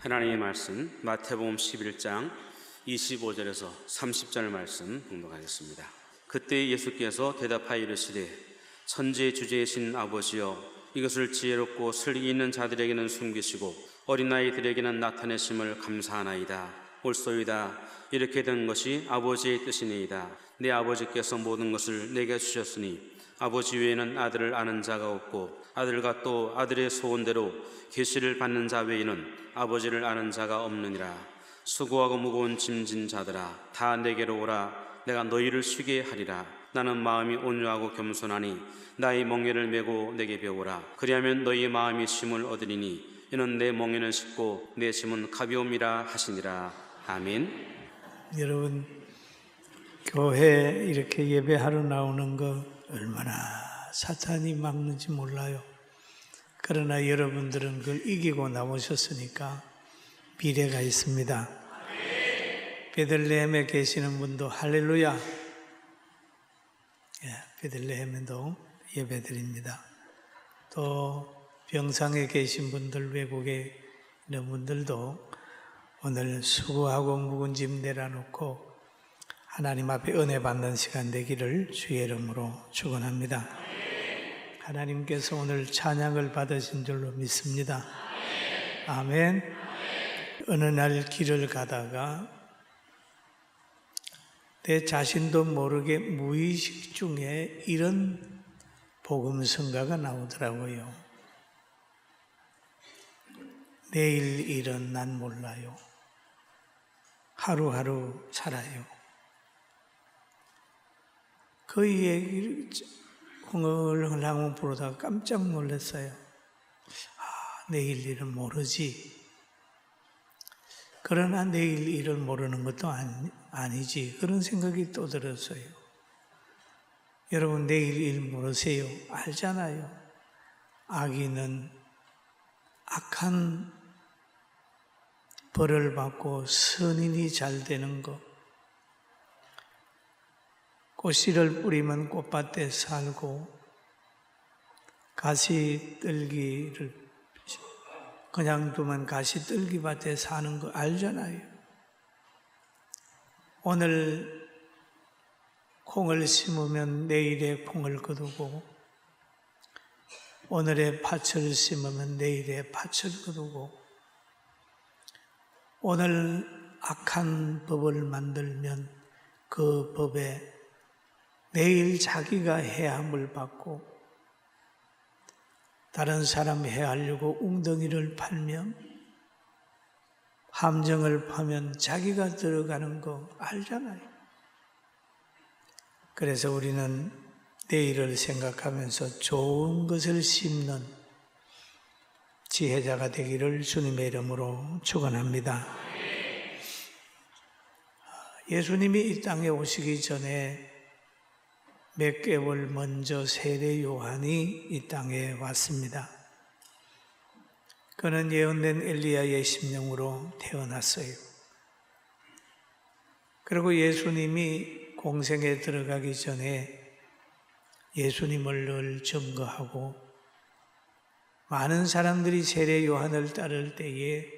하나님의 말씀 마태복음 11장 25절에서 30절 말씀 봉독하겠습니다. 그때 예수께서 대답하여 이르시되 천지의 주제이신 아버지여, 이것을 지혜롭고 슬기 있는 자들에게는 숨기시고 어린아이들에게는 나타내심을 감사하나이다. 옳소이다. 이렇게 된 것이 아버지의 뜻이니이다. 내 아버지께서 모든 것을 내게 주셨으니 아버지 외에는 아들을 아는 자가 없고 아들과 또 아들의 소원대로 계시를 받는 자 외에는 아버지를 아는 자가 없느니라. 수고하고 무거운 짐진 자들아, 다 내게로 오라. 내가 너희를 쉬게 하리라. 나는 마음이 온유하고 겸손하니 나의 멍에를 메고 내게 배우라. 그리하면 너희의 마음이 쉼을 얻으리니 이는 내 멍에는 쉽고 내 짐은 가벼움이라 하시니라. 아멘. 여러분, 교회 이렇게 예배하러 나오는 거 얼마나 사탄이 막는지 몰라요. 그러나 여러분들은 그걸 이기고 나오셨으니까 미래가 있습니다. 베들레헴에 계시는 분도 할렐루야. 베들레헴에도 예배드립니다. 또 병상에 계신 분들, 외국에 있는 분들도 오늘 수고하고 묵은 짐 내려놓고 하나님 앞에 은혜 받는 시간 되기를 주의 이름으로 축원합니다. 하나님께서 오늘 찬양을 받으신 줄로 믿습니다. 아멘. 어느 날 길을 가다가 내 자신도 모르게 무의식 중에 이런 복음성가가 나오더라고요. 내일 일은 난 몰라요. 하루하루 살아요. 그 얘기를 흥얼흥얼 부르다가 깜짝 놀랐어요. 내일 일은 모르지. 그러나 내일 일을 모르는 것도 아니지. 그런 생각이 또 들었어요. 여러분, 내일 일 모르세요? 알잖아요. 아기는 악한 벌을 받고 선인이 잘 되는 것, 꽃씨를 뿌리면 꽃밭에 살고 가시떨기를 그냥 두면 가시떨기밭에 사는 거 알잖아요. 오늘 콩을 심으면 내일에 콩을 거두고 오늘에 팥을 심으면 내일에 팥을 거두고 오늘 악한 법을 만들면 그 법에 내일 자기가 해함을 받고 다른 사람 해하려고 웅덩이를 팔면 함정을 파면 자기가 들어가는 거 알잖아요. 그래서 우리는 내일을 생각하면서 좋은 것을 심는 지혜자가 되기를 주님의 이름으로 축원합니다. 예수님이 이 땅에 오시기 전에 몇 개월 먼저 세례 요한이 이 땅에 왔습니다. 그는 예언된 엘리야의 심령으로 태어났어요. 그리고 예수님이 공생에 들어가기 전에 예수님을 늘 증거하고 많은 사람들이 세례 요한을 따를 때에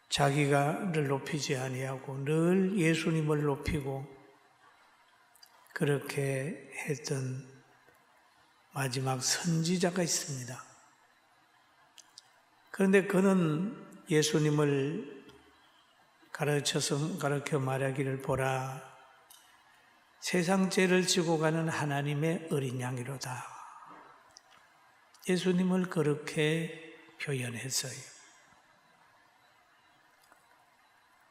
자기가를 높이지 아니하고 늘 예수님을 높이고 그렇게 했던 마지막 선지자가 있습니다. 그런데 그는 예수님을 가르쳐 말하기를 보라, 세상 죄를 지고 가는 하나님의 어린 양이로다. 예수님을 그렇게 표현했어요.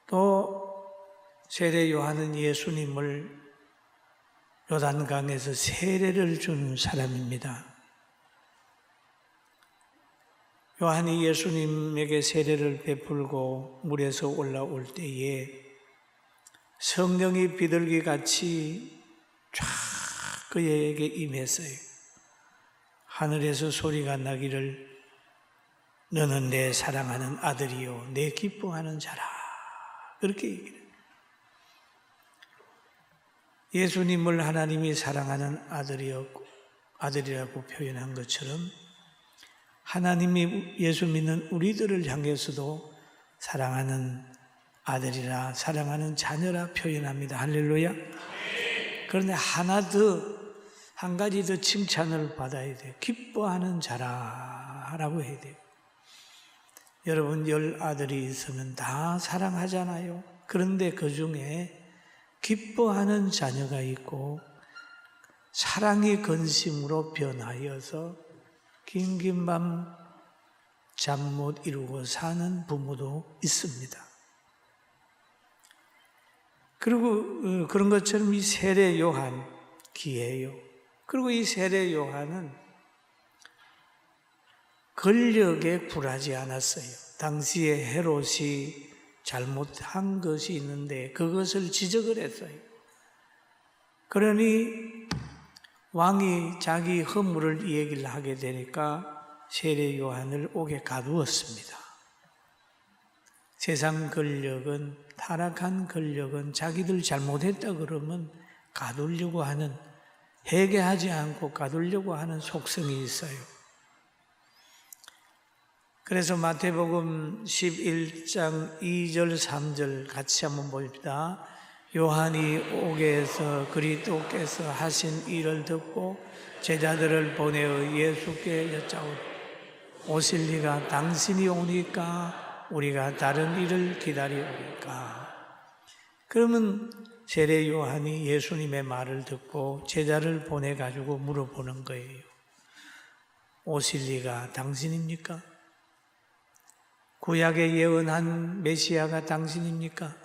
또 세례 요한은 예수님을 요단강에서 세례를 준 사람입니다. 요한이 예수님에게 세례를 베풀고 물에서 올라올 때에 성령이 비둘기같이 쫙 그에게 임했어요. 하늘에서 소리가 나기를 너는 내 사랑하는 아들이요 내 기뻐하는 자라. 그렇게 얘기해요. 예수님을 하나님이 사랑하는 아들이라고 표현한 것처럼 하나님이 예수 믿는 우리들을 향해서도 사랑하는 아들이라 사랑하는 자녀라 표현합니다. 할렐루야. 그런데 한 가지 더 칭찬을 받아야 돼요. 기뻐하는 자라라고 해야 돼요. 여러분 10아들이 있으면 다 사랑하잖아요. 그런데 그 중에 기뻐하는 자녀가 있고 사랑이 근심으로 변하여서 긴긴 밤 잠 못 이루고 사는 부모도 있습니다. 그리고 그런 것처럼 이 세례 요한 기예요. 그리고 이 세례 요한은 권력에 굴하지 않았어요. 당시에 헤롯이 잘못한 것이 있는데 그것을 지적을 했어요. 그러니 왕이 자기 허물을 얘기를 하게 되니까 세례 요한을 옥에 가두었습니다. 세상 권력은, 타락한 권력은 자기들 잘못했다 그러면 가두려고 하는, 회개하지 않고 가두려고 하는 속성이 있어요. 그래서 마태복음 11장 2절 3절 같이 한번 봅시다. 요한이 옥에서 그리스도께서 하신 일을 듣고 제자들을 보내어 예수께 여짜오되 오실 리가 당신이 오니까 우리가 다른 일을 기다리오니까. 그러면 세례 요한이 예수님의 말을 듣고 제자를 보내가지고 물어보는 거예요. 오실 리가 당신입니까? 구약에 예언한 메시아가 당신입니까?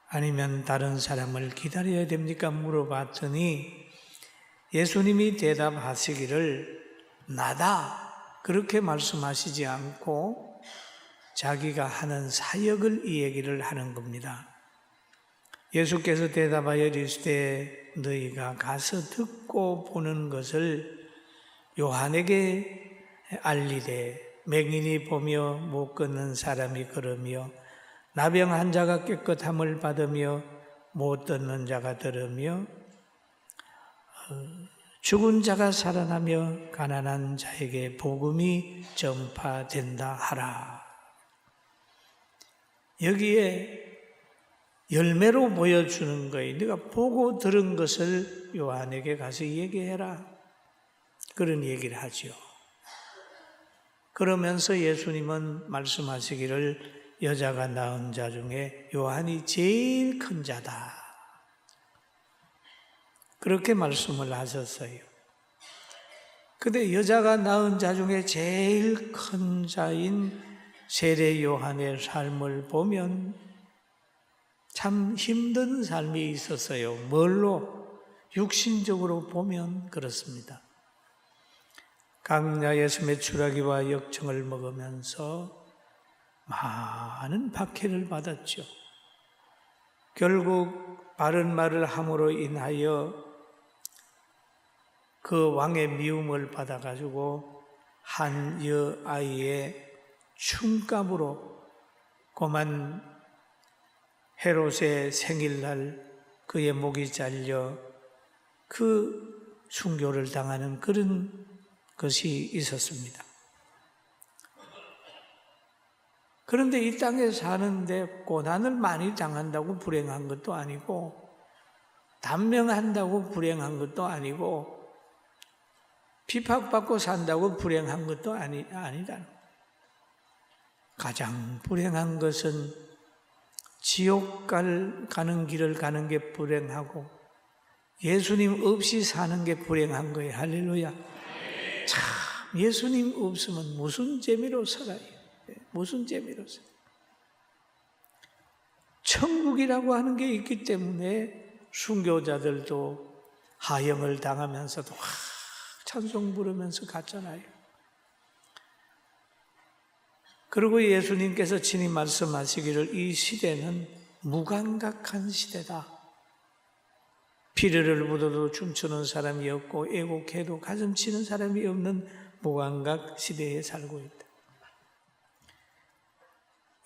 아니면 다른 사람을 기다려야 됩니까? 물어봤더니 예수님이 대답하시기를 나다 그렇게 말씀하시지 않고 자기가 하는 사역을 이 얘기를 하는 겁니다. 예수께서 대답하여 이르시되 너희가 가서 듣고 보는 것을 요한에게 알리되 맹인이 보며 못 걷는 사람이 걸으며 나병 환자가 깨끗함을 받으며 못 듣는 자가 들으며 죽은 자가 살아나며 가난한 자에게 복음이 전파된다 하라. 여기에 열매로 보여주는 거예요. 네가 보고 들은 것을 요한에게 가서 얘기해라. 그런 얘기를 하죠. 그러면서 예수님은 말씀하시기를 여자가 낳은 자 중에 요한이 제일 큰 자다. 그렇게 말씀을 하셨어요. 근데 여자가 낳은 자 중에 제일 큰 자인 세례 요한의 삶을 보면 참 힘든 삶이 있었어요. 뭘로? 육신적으로 보면 그렇습니다. 강야에서 메추라기와 역청을 먹으면서 많은 박해를 받았죠. 결국 바른 말을 함으로 인하여 그 왕의 미움을 받아가지고 한 여아이의 춤감으로 고만 헤롯의 생일날 그의 목이 잘려 그 순교를 당하는 그런 것이 있었습니다. 그런데 이 땅에 사는데 고난을 많이 당한다고 불행한 것도 아니고 단명한다고 불행한 것도 아니고 핍박받고 산다고 불행한 것도 아니다. 가장 불행한 것은 지옥 가는 길을 가는 게 불행하고 예수님 없이 사는 게 불행한 거예요. 할렐루야. 참 예수님 없으면 무슨 재미로 살아요. 무슨 재미로 살아요. 천국이라고 하는 게 있기 때문에 순교자들도 하형을 당하면서도 찬송 부르면서 갔잖아요. 그리고 예수님께서 친히 말씀하시기를 이 시대는 무감각한 시대다. 피리를 묻어도 춤추는 사람이 없고 애곡해도 가슴 치는 사람이 없는 무감각 시대에 살고 있다.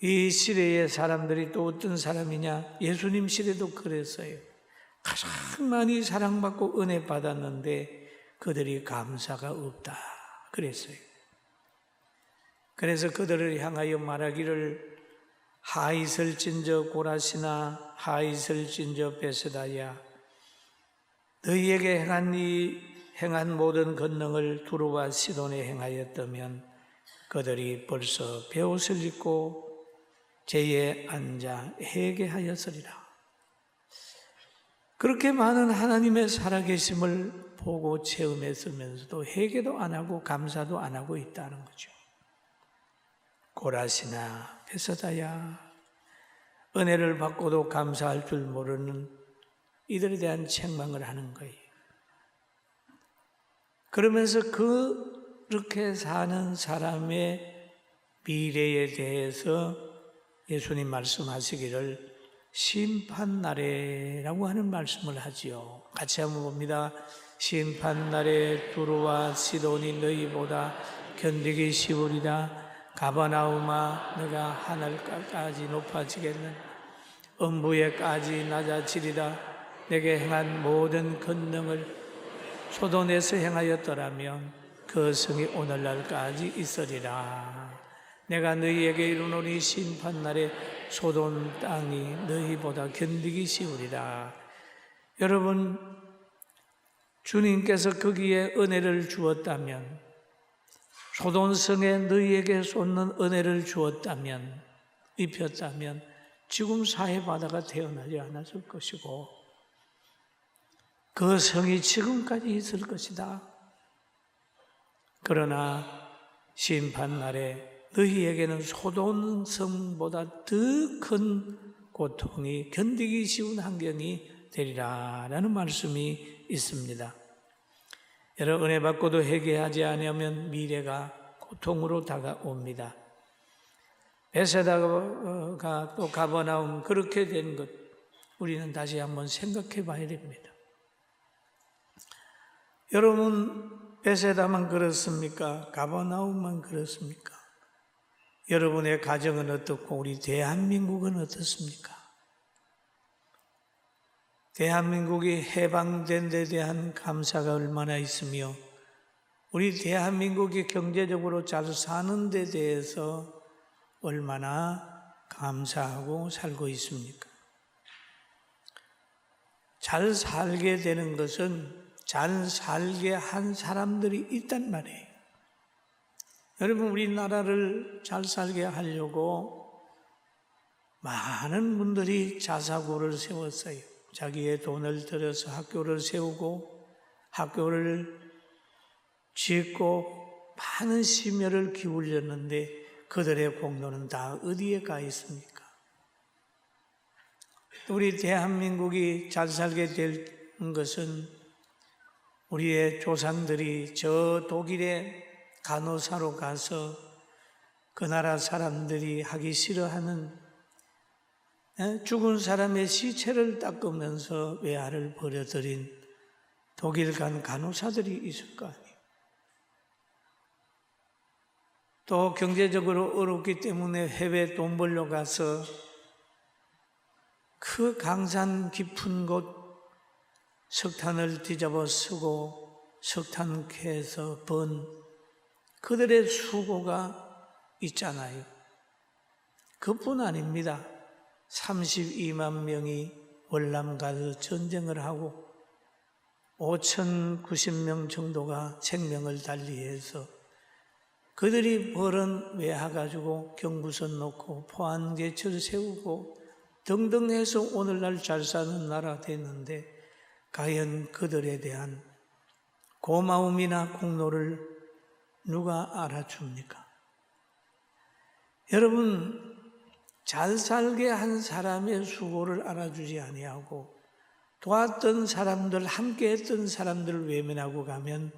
이 시대의 사람들이 또 어떤 사람이냐? 예수님 시대도 그랬어요. 가장 많이 사랑받고 은혜 받았는데 그들이 감사가 없다. 그랬어요. 그래서 그들을 향하여 말하기를 하이슬진저 고라시나 하이슬진저 베세다야, 너희에게 행한 모든 권능을 두루와 시돈에 행하였다면 그들이 벌써 베옷을 입고 제에 앉아 회개하였으리라. 그렇게 많은 하나님의 살아계심을 보고 체험했으면서도 회개도 안 하고 감사도 안 하고 있다는 거죠. 고라시나 베세다야, 은혜를 받고도 감사할 줄 모르는 이들에 대한 책망을 하는 거예요. 그러면서 그렇게 사는 사람의 미래에 대해서 예수님 말씀하시기를 심판날에라고 하는 말씀을 하지요. 같이 한번 봅니다. 심판날에 두루와 시돈이 너희보다 견디기 쉬우리라. 가버나움아, 너가 하늘까지 높아지겠는 음부에까지 낮아지리라. 내게 행한 모든 권능을 소돈에서 행하였더라면 그 성이 오늘날까지 있으리라. 내가 너희에게 이르노니 심판날에 소돈 땅이 너희보다 견디기 쉬우리라. 여러분, 주님께서 거기에 은혜를 주었다면, 소돈성에 너희에게 쏟는 은혜를 주었다면, 입혔다면 지금 사해바다가 태어나지 않았을 것이고 그 성이 지금까지 있을 것이다. 그러나 심판날에 너희에게는 소돈성보다 더 큰 고통이 견디기 쉬운 환경이 되리라 라는 말씀이 있습니다. 여러분, 은혜 받고도 회개하지 않으면 미래가 고통으로 다가옵니다. 베세다가 또 가버나움 그렇게 된 것 우리는 다시 한번 생각해 봐야 됩니다. 여러분, 베세다만 그렇습니까? 가버나움만 그렇습니까? 여러분의 가정은 어떻고 우리 대한민국은 어떻습니까? 대한민국이 해방된 데 대한 감사가 얼마나 있으며 우리 대한민국이 경제적으로 잘 사는 데 대해서 얼마나 감사하고 살고 있습니까? 잘 살게 되는 것은 잘 살게 한 사람들이 있단 말이에요. 여러분, 우리나라를 잘 살게 하려고 많은 분들이 자사고를 세웠어요. 자기의 돈을 들여서 학교를 세우고 학교를 짓고 많은 심혈을 기울였는데 그들의 공로는 다 어디에 가 있습니까? 우리 대한민국이 잘 살게 된 것은 우리의 조상들이 저 독일의 간호사로 가서 그 나라 사람들이 하기 싫어하는 죽은 사람의 시체를 닦으면서 외아를 버려들인 독일 간 간호사들이 있을 거 아니에요. 또 경제적으로 어렵기 때문에 해외 돈 벌러 가서 그 강산 깊은 곳 석탄을 뒤집어 쓰고 석탄 캐서 번 그들의 수고가 있잖아요. 그뿐 아닙니다. 32만 명이 월남 가서 전쟁을 하고 5,090명 정도가 생명을 달리해서 그들이 벌은 외화 가지고 경부선 놓고 포항제철 세우고 등등 해서 오늘날 잘 사는 나라 됐는데 과연 그들에 대한 고마움이나 공로를 누가 알아줍니까? 여러분, 잘 살게 한 사람의 수고를 알아주지 아니하고 도왔던 사람들, 함께했던 사람들을 외면하고 가면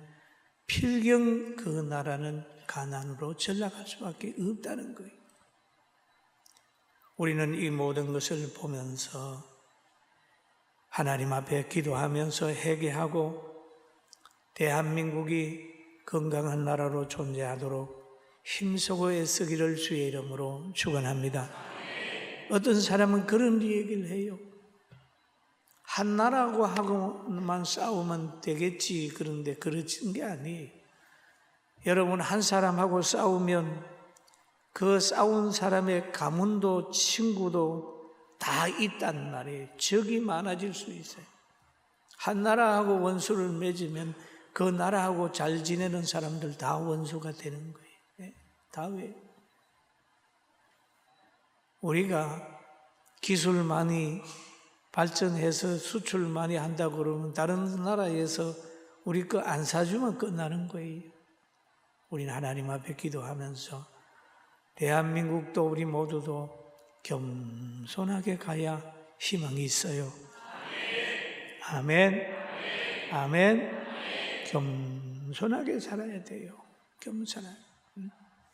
필경 그 나라는 가난으로 전락할 수밖에 없다는 거예요. 우리는 이 모든 것을 보면서 하나님 앞에 기도하면서 회개하고 대한민국이 건강한 나라로 존재하도록 힘쓰고 애쓰기를 주의 이름으로 축원합니다. 어떤 사람은 그런 얘기를 해요. 한 나라하고만 싸우면 되겠지. 그런데 그러진 게 아니에요. 여러분, 한 사람하고 싸우면 그 싸운 사람의 가문도 친구도 다 있단 말이에요. 적이 많아질 수 있어요. 한 나라하고 원수를 맺으면 그 나라하고 잘 지내는 사람들 다 원수가 되는 거예요. 네? 다 왜? 우리가 기술 많이 발전해서 수출 많이 한다고 그러면 다른 나라에서 우리 거 안 사주면 끝나는 거예요. 우리는 하나님 앞에 기도하면서 대한민국도 우리 모두도 겸손하게 가야 희망이 있어요. 아멘. 아멘. 겸손하게 살아야 돼요. 겸손하게.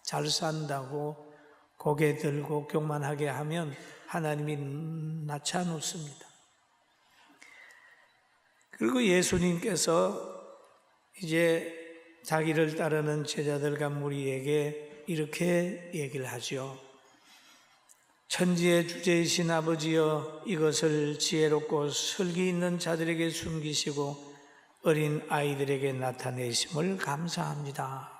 잘 산다고 고개 들고 교만하게 하면 하나님이 낮춰놓습니다. 그리고 예수님께서 이제 자기를 따르는 제자들과 무리에게 이렇게 얘기를 하죠. 천지의 주제이신 아버지여, 이것을 지혜롭고 설기 있는 자들에게 숨기시고 어린 아이들에게 나타내심을 감사합니다.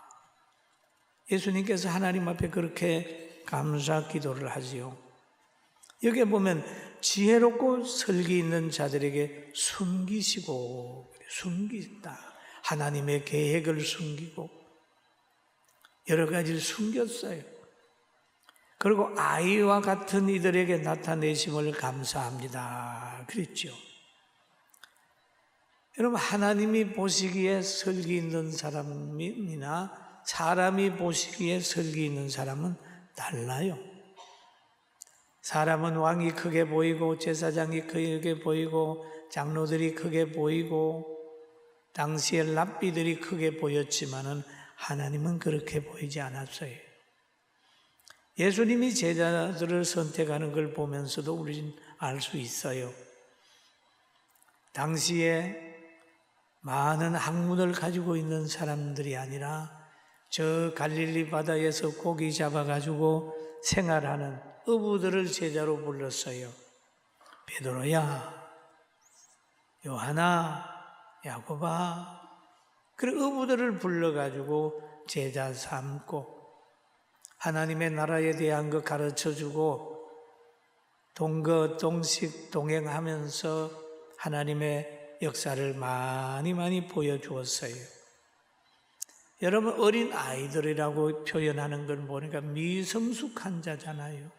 예수님께서 하나님 앞에 그렇게 감사 기도를 하지요. 여기에 보면 지혜롭고 설기 있는 자들에게 숨기시고, 숨긴다. 하나님의 계획을 숨기고 여러 가지를 숨겼어요. 그리고 아이와 같은 이들에게 나타내심을 감사합니다. 그랬죠. 여러분, 하나님이 보시기에 설기 있는 사람이나 사람이 보시기에 설기 있는 사람은 달라요. 사람은 왕이 크게 보이고 제사장이 크게 보이고 장로들이 크게 보이고 당시에 랍비들이 크게 보였지만은 하나님은 그렇게 보이지 않았어요. 예수님이 제자들을 선택하는 걸 보면서도 우리는 알 수 있어요. 당시에 많은 학문을 가지고 있는 사람들이 아니라 저 갈릴리 바다에서 고기 잡아가지고 생활하는 어부들을 제자로 불렀어요. 베드로야, 요하나, 야고바. 그래 어부들을 불러가지고 제자 삼고 하나님의 나라에 대한 거 가르쳐주고 동거동식 동행하면서 하나님의 역사를 많이 보여주었어요. 여러분, 어린 아이들이라고 표현하는 걸 보니까 미성숙한 자잖아요.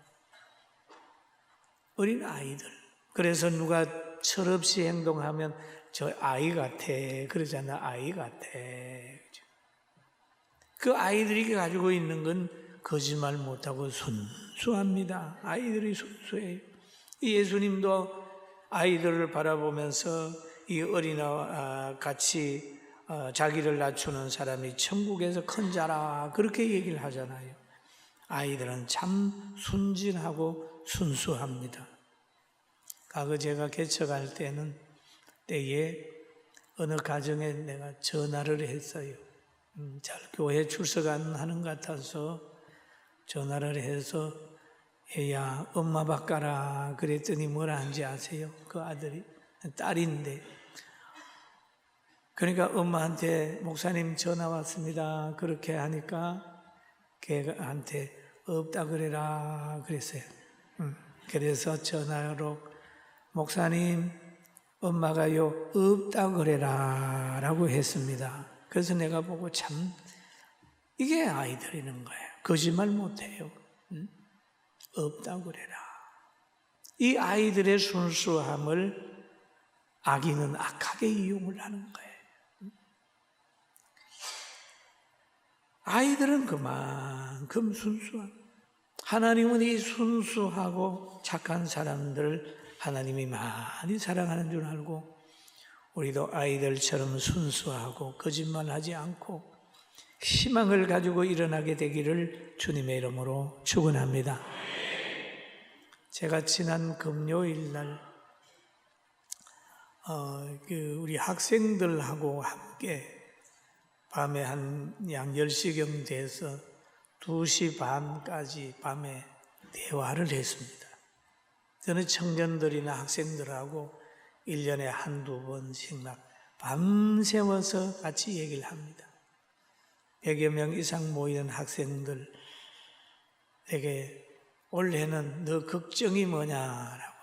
어린 아이들. 그래서 누가 철없이 행동하면 저 아이 같아 그러잖아. 아이 같아. 그 아이들이 가지고 있는 건 거짓말 못하고 순수합니다. 아이들이 순수해요. 예수님도 아이들을 바라보면서 이 어린아이와 같이 자기를 낮추는 사람이 천국에서 큰 자라 그렇게 얘기를 하잖아요. 아이들은 참 순진하고 순수합니다. 과거 제가 개척할 때에 어느 가정에 내가 전화를 했어요. 잘 교회 출석 안 하는 것 같아서 전화를 해서 얘야 엄마 바꿔라 그랬더니 뭐라 한지 아세요? 그 아들이 딸인데 그러니까 엄마한테 목사님 전화 왔습니다 그렇게 하니까 걔한테 없다 그래라 그랬어요. 그래서 전화로 목사님 엄마가요 없다 그래라 라고 했습니다. 그래서 내가 보고 참 이게 아이들이는 거예요. 거짓말 못해요. 없다 그래라. 이 아이들의 순수함을 악인은 악하게 이용을 하는 거예요. 아이들은 그만큼 순수한, 하나님은 이 순수하고 착한 사람들을 하나님이 많이 사랑하는 줄 알고 우리도 아이들처럼 순수하고 거짓말하지 않고 희망을 가지고 일어나게 되기를 주님의 이름으로 축원합니다. 제가 지난 금요일 날 우리 학생들하고 함께 밤에 한 약 10시경 돼서 2시 반까지 밤에 대화를 했습니다. 저는 청년들이나 학생들하고 1년에 한두 번씩 막 밤새워서 같이 얘기를 합니다. 100여 명 이상 모이는 학생들에게 올해는 너 걱정이 뭐냐라고,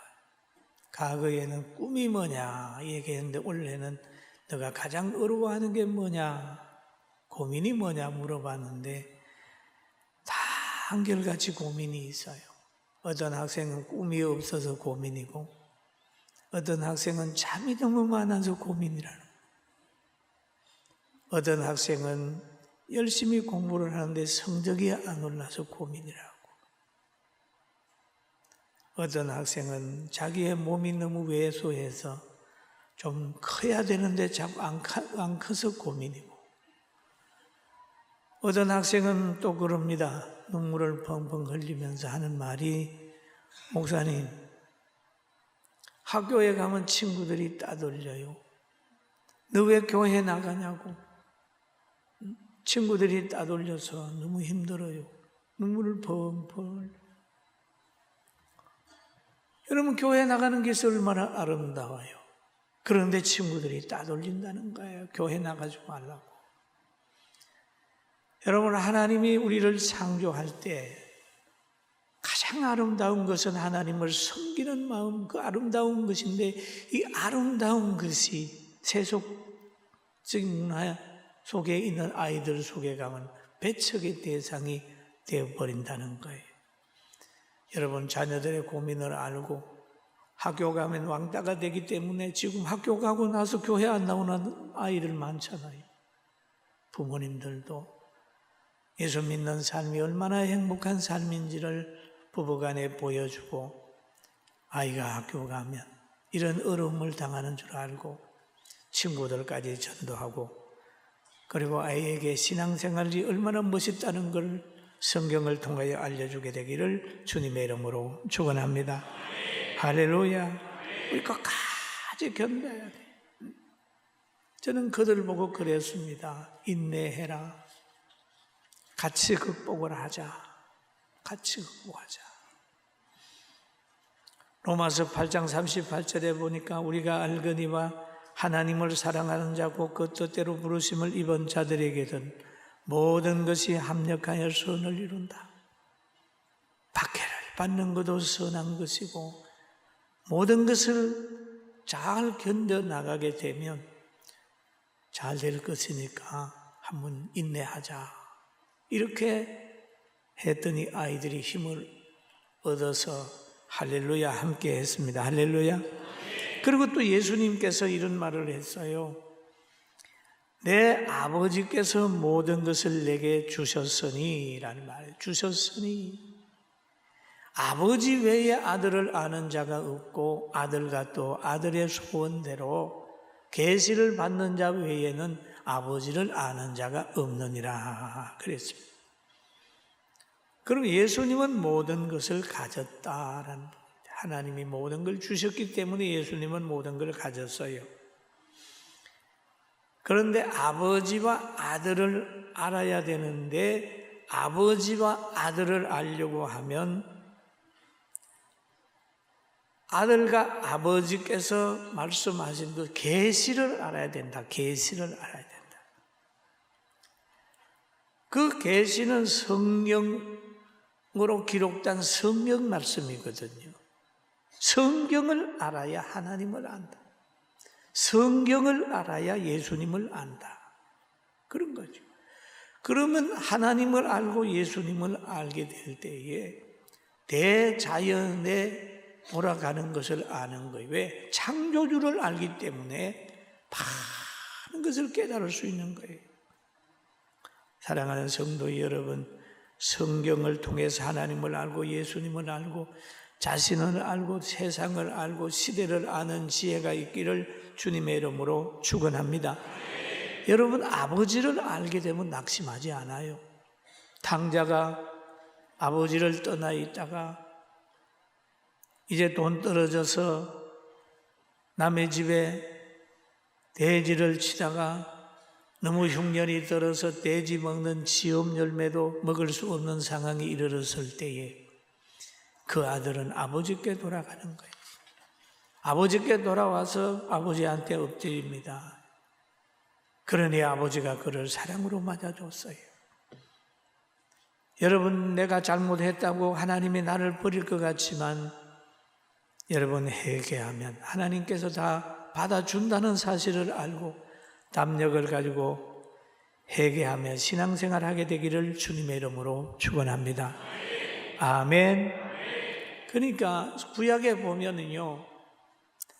과거에는 꿈이 뭐냐 얘기했는데 올해는 너가 가장 어려워하는 게 뭐냐, 고민이 뭐냐 물어봤는데 다 한결같이 고민이 있어요. 어떤 학생은 꿈이 없어서 고민이고, 어떤 학생은 잠이 너무 많아서 고민이라는 거예요. 어떤 학생은 열심히 공부를 하는데 성적이 안 올라서 고민이라고, 어떤 학생은 자기의 몸이 너무 왜소해서 좀 커야 되는데 자꾸 안 커서 고민이고, 어떤 학생은 또 그럽니다. 눈물을 펑펑 흘리면서 하는 말이, 목사님, 학교에 가면 친구들이 따돌려요. 너 왜 교회 나가냐고. 친구들이 따돌려서 너무 힘들어요. 눈물을 펑펑. 여러분, 교회 나가는 것이 얼마나 아름다워요. 그런데 친구들이 따돌린다는 거예요. 교회 나가지 말라고. 여러분, 하나님이 우리를 창조할 때 가장 아름다운 것은 하나님을 섬기는 마음, 그 아름다운 것인데, 이 아름다운 것이 세속적인 문화 속에 있는 아이들 속에 가면 배척의 대상이 되어버린다는 거예요. 여러분, 자녀들의 고민을 알고 학교 가면 왕따가 되기 때문에 지금 학교 가고 나서 교회 안 나오는 아이들 많잖아요. 부모님들도 예수 믿는 삶이 얼마나 행복한 삶인지를 부부간에 보여주고, 아이가 학교 가면 이런 어려움을 당하는 줄 알고 친구들까지 전도하고, 그리고 아이에게 신앙생활이 얼마나 멋있다는 걸 성경을 통하여 알려주게 되기를 주님의 이름으로 축원합니다. 할렐루야. 우리 끝까지 견뎌야 돼. 저는 그들 보고 그랬습니다. 인내해라. 같이 극복을 하자. 같이 극복하자. 로마서 8장 38절에 보니까 우리가 알거니와 하나님을 사랑하는 자고 그 뜻대로 부르심을 입은 자들에게는 모든 것이 합력하여 선을 이룬다. 박해를 받는 것도 선한 것이고, 모든 것을 잘 견뎌나가게 되면 잘 될 것이니까 한번 인내하자. 이렇게 했더니 아이들이 힘을 얻어서 할렐루야 함께 했습니다. 할렐루야. 그리고 또 예수님께서 이런 말을 했어요. 내 아버지께서 모든 것을 내게 주셨으니 라는 말이에요. 주셨으니. 아버지 외에 아들을 아는 자가 없고, 아들과 또 아들의 소원대로 계시를 받는 자 외에는 아버지를 아는 자가 없느니라 그랬습니다. 그럼 예수님은 모든 것을 가졌다라는, 하나님이 모든 걸 주셨기 때문에 예수님은 모든 걸 가졌어요. 그런데 아버지와 아들을 알아야 되는데, 아버지와 아들을 알려고 하면 아들과 아버지께서 말씀하신 그 계시를 알아야 된다. 계시를 알아야 된다. 그 계시는 성경으로 기록된 성경 말씀이거든요. 성경을 알아야 하나님을 안다. 성경을 알아야 예수님을 안다. 그런 거죠. 그러면 하나님을 알고 예수님을 알게 될 때에 대자연에 돌아가는 것을 아는 거예요. 왜? 창조주를 알기 때문에 많은 것을 깨달을 수 있는 거예요. 사랑하는 성도 여러분, 성경을 통해서 하나님을 알고 예수님을 알고 자신을 알고 세상을 알고 시대를 아는 지혜가 있기를 주님의 이름으로 축원합니다. 여러분, 아버지를 알게 되면 낙심하지 않아요. 탕자가 아버지를 떠나 있다가 이제 돈 떨어져서 남의 집에 돼지를 치다가 너무 흉년이 들어서 돼지 먹는 지엄 열매도 먹을 수 없는 상황이 이르렀을 때에 그 아들은 아버지께 돌아가는 거예요. 아버지께 돌아와서 아버지한테 엎드립니다. 그러니 아버지가 그를 사랑으로 맞아줬어요. 여러분, 내가 잘못했다고 하나님이 나를 버릴 것 같지만 여러분, 회개하면 하나님께서 다 받아준다는 사실을 알고 담력을 가지고 회개하며 신앙생활하게 되기를 주님의 이름으로 축원합니다. 아멘. 그러니까 구약에 보면은요,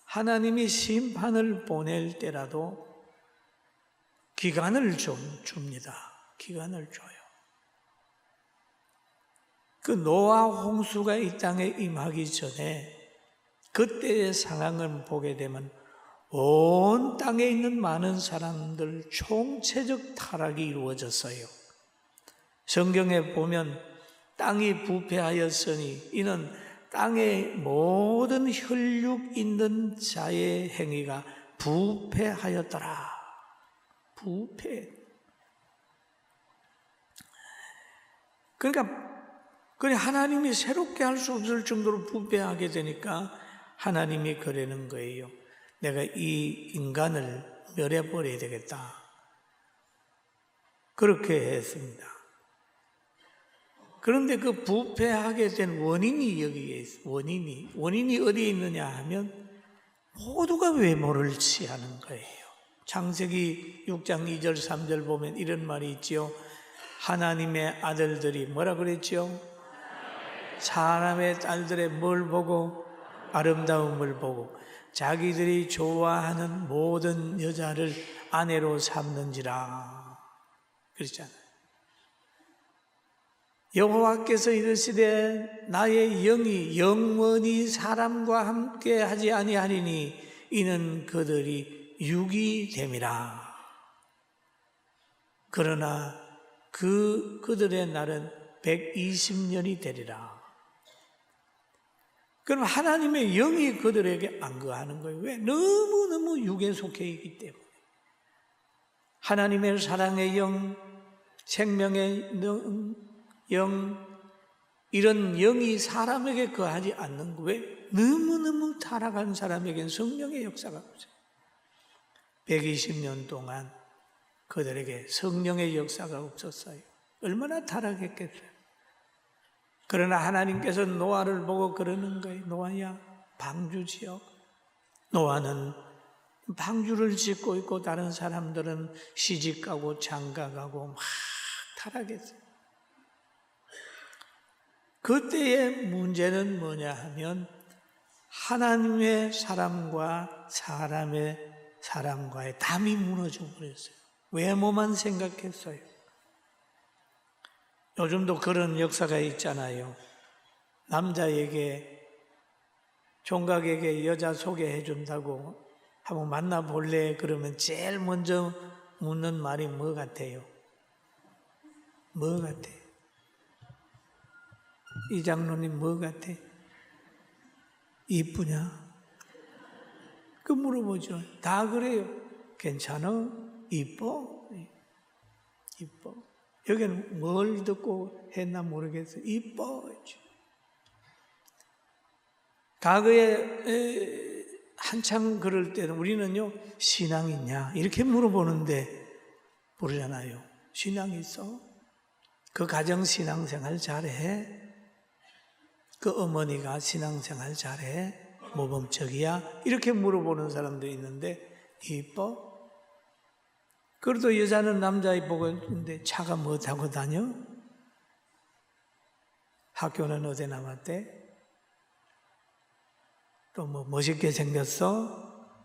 하나님이 심판을 보낼 때라도 기간을 줍니다. 기간을 줘요. 그 노아 홍수가 이 땅에 임하기 전에 그때의 상황을 보게 되면 온 땅에 있는 많은 사람들 총체적 타락이 이루어졌어요. 성경에 보면 땅이 부패하였으니 이는 땅의 모든 혈육 있는 자의 행위가 부패하였더라. 부패. 그러니까 하나님이 새롭게 할 수 없을 정도로 부패하게 되니까 하나님이 그러는 거예요. 내가 이 인간을 멸해버려야 되겠다. 그렇게 했습니다. 그런데 그 부패하게 된 원인이 여기에 있어요. 원인이 어디에 있느냐 하면 모두가 외모를 취하는 거예요. 창세기 6장 2절 3절 보면 이런 말이 있지요. 하나님의 아들들이 뭐라 그랬죠? 사람의 딸들의 뭘 보고? 아름다움을 보고 자기들이 좋아하는 모든 여자를 아내로 삼는지라 그랬잖아요. 여호와께서 이르시되 나의 영이 영원히 사람과 함께 하지 아니하리니 이는 그들이 육이 됨이라. 그러나 그들의 날은 120년이 되리라. 그럼 하나님의 영이 그들에게 안 거하는 거예요. 왜? 너무너무 육에 속해 있기 때문에. 하나님의 사랑의 영, 생명의 영, 이런 영이 사람에게 거하지 않는 거. 왜? 너무너무 타락한 사람에게는 성령의 역사가 없어요. 120년 동안 그들에게 성령의 역사가 없었어요. 얼마나 타락했겠어요. 그러나 하나님께서 노아를 보고 그러는 거예요. 노아야, 방주지어. 노아는 방주를 짓고 있고 다른 사람들은 시집가고 장가가고 막 타락했어요. 그때의 문제는 뭐냐 하면 하나님의 사람과 사람과의 담이 무너져 버렸어요. 외모만 생각했어요. 요즘도 그런 역사가 있잖아요. 남자에게 총각에게 여자 소개해 준다고 한번 만나볼래? 그러면 제일 먼저 묻는 말이 뭐 같아요? 뭐 같아? 이 장로님 뭐 같아? 이쁘냐? 그 물어보죠. 다 그래요. 괜찮아? 이뻐? 이뻐. 여기는 뭘 듣고 했나 모르겠어요. 이뻐. 과거에 한참 그럴 때는 우리는요, 신앙 있냐? 이렇게 물어보는데 모르잖아요. 신앙 있어? 그 가정 신앙생활 잘해? 그 어머니가 신앙생활 잘해? 모범적이야? 이렇게 물어보는 사람도 있는데 이뻐? 그래도 여자는 남자 보고 있는데 차가 뭐 타고 다녀? 학교는 어디 나왔대? 또 뭐 멋있게 생겼어?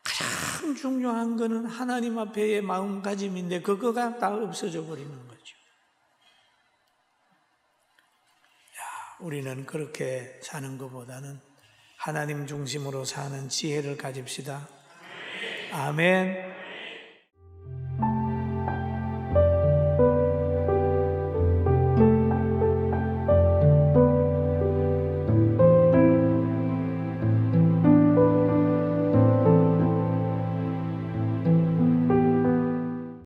가장 중요한 거는 하나님 앞에의 마음가짐인데 그거가 다 없어져 버리는 거죠. 우리는 그렇게 사는 것보다는 하나님 중심으로 사는 지혜를 가집시다. 아멘.